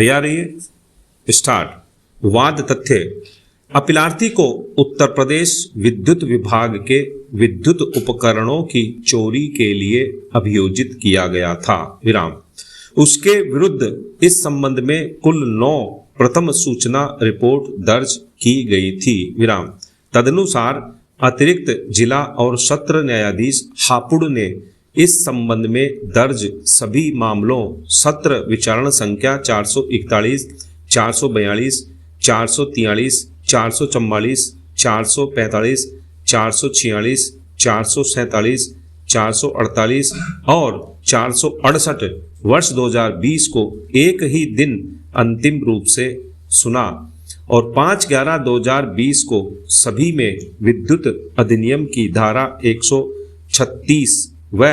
तैयार रहिए। स्टार्ट। वाद तथ्य। अपीलार्थी को उत्तर प्रदेश विद्युत विभाग के विद्युत उपकरणों की चोरी के लिए अभियोजित किया गया था विराम। उसके विरुद्ध इस संबंध में कुल 9 प्रथम सूचना रिपोर्ट दर्ज की गई थी विराम। तदनुसार अतिरिक्त जिला और सत्र न्यायाधीश हापुड़ ने इस संबंध में दर्ज सभी मामलों सत्र विचारण संख्या 441, 442, 443, 444, 445, 446, 447, 448 और 468 वर्ष 2020 को एक ही दिन अंतिम रूप से सुना और 5/11/2020 को सभी में विद्युत अधिनियम की धारा 136 व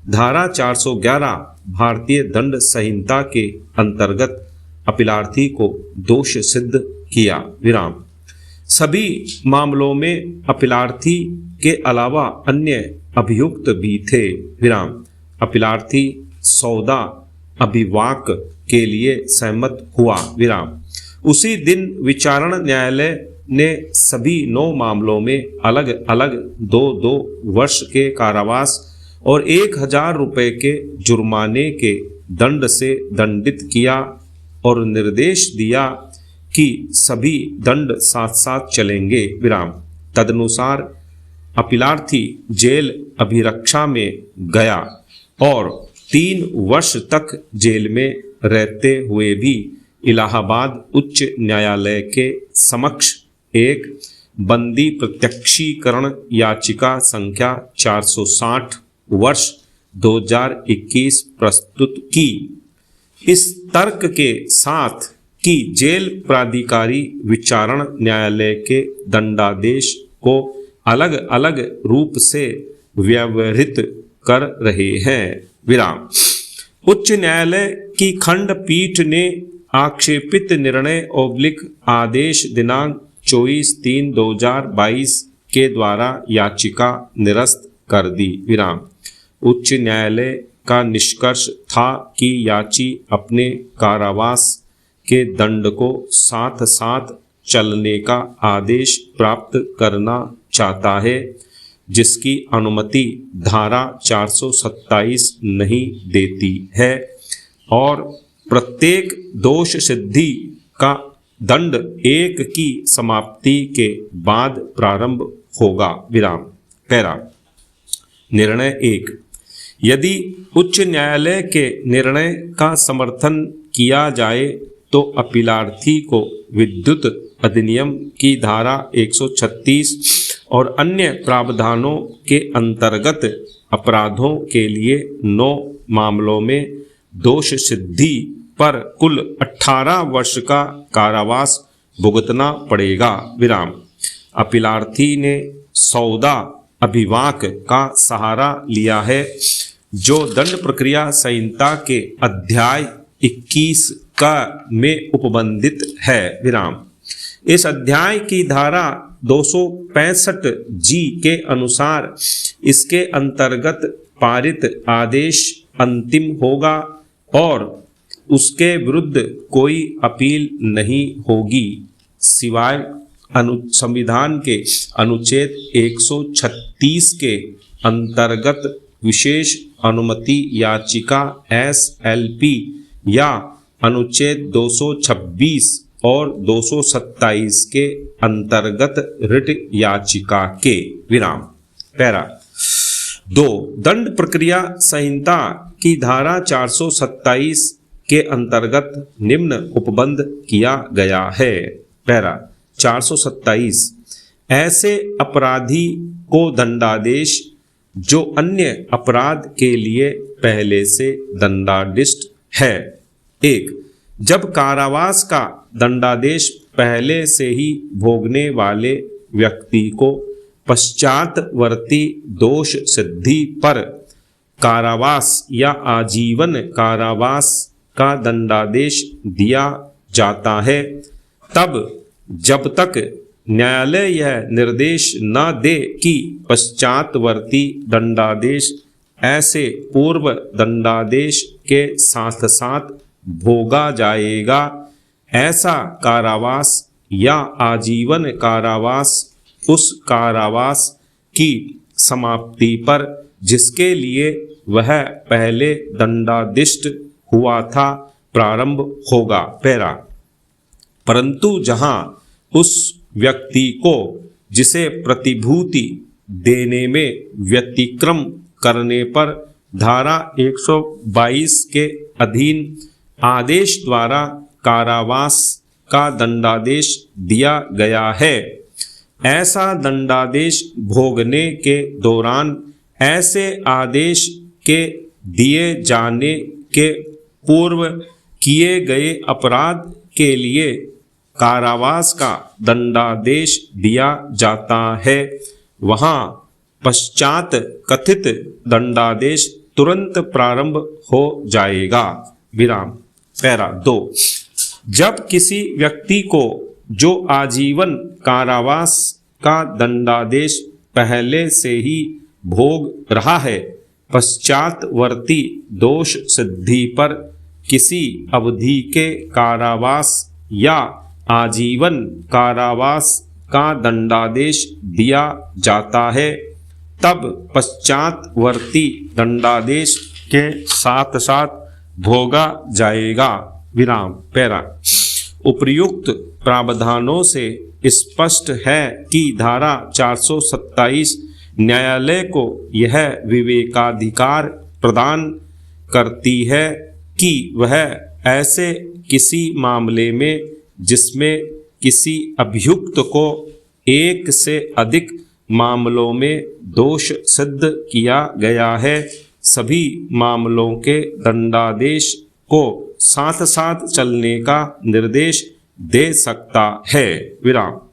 धारा 411 भारतीय दंड संहिता के अंतर्गत अपीलार्थी को दोष सिद्ध किया विराम। सभी मामलों में अपीलार्थी के अलावा अन्य अभियुक्त भी थे विराम। अपीलार्थी सौदा अभिवाक के लिए सहमत हुआ विराम। उसी दिन विचारण न्यायालय ने सभी 9 मामलों में अलग अलग 2-2 वर्ष के कारावास और 1000 रुपये के जुर्माने के दंड से दंडित किया और निर्देश दिया कि सभी दंड साथ साथ चलेंगे विराम। तदनुसार अपीलार्थी जेल अभिरक्षा में गया और 3 वर्ष तक जेल में रहते हुए भी इलाहाबाद उच्च न्यायालय के समक्ष एक बंदी प्रत्यक्षीकरण याचिका संख्या 460 वर्ष 2021 प्रस्तुत की। इस तर्क के साथ कि जेल प्राधिकारी विचारण न्यायालय के दंडादेश को अलग अलग रूप से व्यवहृत कर रहे हैं विराम। उच्च न्यायालय की खंडपीठ ने आक्षेपित निर्णय आदेश दिनांक 24/3/2022 के द्वारा याचिका निरस्त कर दी विराम। उच्च न्यायालय का निष्कर्ष था कि याची अपने कारावास के दंड को साथ साथ चलने का आदेश प्राप्त करना चाहता है, जिसकी अनुमति धारा 427 नहीं देती है और प्रत्येक दोष सिद्धि का दंड 1 की समाप्ति के बाद प्रारंभ होगा विराम। पैरा। निर्णय 1। यदि उच्च न्यायालय के निर्णय का समर्थन किया जाए तो अपीलार्थी को विद्युत अधिनियम की धारा 136 और अन्य प्रावधानों के अंतर्गत अपराधों के लिए 9 मामलों में दोष सिद्धि पर कुल 18 वर्ष का कारावास भुगतना पड़ेगा विराम। अपीलार्थी ने सौदा अभिवाक का सहारा लिया है, जो दंड प्रक्रिया संहिता के अध्याय 21 का में उपबंधित है विराम। इस अध्याय की धारा 265 जी के अनुसार इसके अंतर्गत पारित आदेश अंतिम होगा और उसके विरुद्ध कोई अपील नहीं होगी, सिवाय संविधान के अनुच्छेद 136 के अंतर्गत विशेष अनुमति याचिका SLP या अनुच्छेद 226 और 227 के अंतर्गत रिट याचिका के विराम। पैरा 2। दंड प्रक्रिया संहिता की धारा 427 के अंतर्गत निम्न उपबंध किया गया है। पैरा 427। ऐसे अपराधी को दंडादेश जो अन्य अपराध के लिए पहले से दंडादिष्ट है। 1। जब कारावास का दंडादेश पहले से ही भोगने वाले व्यक्ति को पश्चातवर्ती दोष सिद्धि पर कारावास या आजीवन कारावास का दंडादेश दिया जाता है, तब जब तक न्यायालय यह निर्देश न दे कि पश्चातवर्ती दंडादेश ऐसे पूर्व दंडादेश के साथ साथ भोगा जाएगा, ऐसा कारावास या आजीवन कारावास उस कारावास की समाप्ति पर जिसके लिए वह पहले दंडादिष्ट हुआ था प्रारंभ होगा। पैरा। परंतु जहां उस व्यक्ति को जिसे प्रतिभूति देने में व्यतिक्रम करने पर धारा 122 के अधीन आदेश द्वारा कारावास का दंडादेश दिया गया है, ऐसा दंडादेश भोगने के दौरान ऐसे आदेश के दिए जाने के पूर्व किए गए अपराध के लिए कारावास का दंडादेश दिया जाता है, वहां पश्चात कथित दंडादेश तुरंत प्रारंभ हो जाएगा। विराम। पैरा 2। जब किसी व्यक्ति को जो आजीवन कारावास का दंडादेश पहले से ही भोग रहा है, पश्चातवर्ती दोष सिद्धि पर किसी अवधि के कारावास या आजीवन कारावास का दंडादेश दिया जाता है, तब पश्चातवर्ती दंडादेश के साथ साथ भोगा जाएगा। विराम। पैरा। उपर्युक्त प्रावधानों से स्पष्ट है कि धारा 427 न्यायालय को यह विवेकाधिकार प्रदान करती है कि वह ऐसे किसी मामले में जिसमें किसी अभियुक्त को एक से अधिक मामलों में दोष सिद्ध किया गया है, सभी मामलों के दंडादेश को साथ साथ चलने का निर्देश दे सकता है। विराम।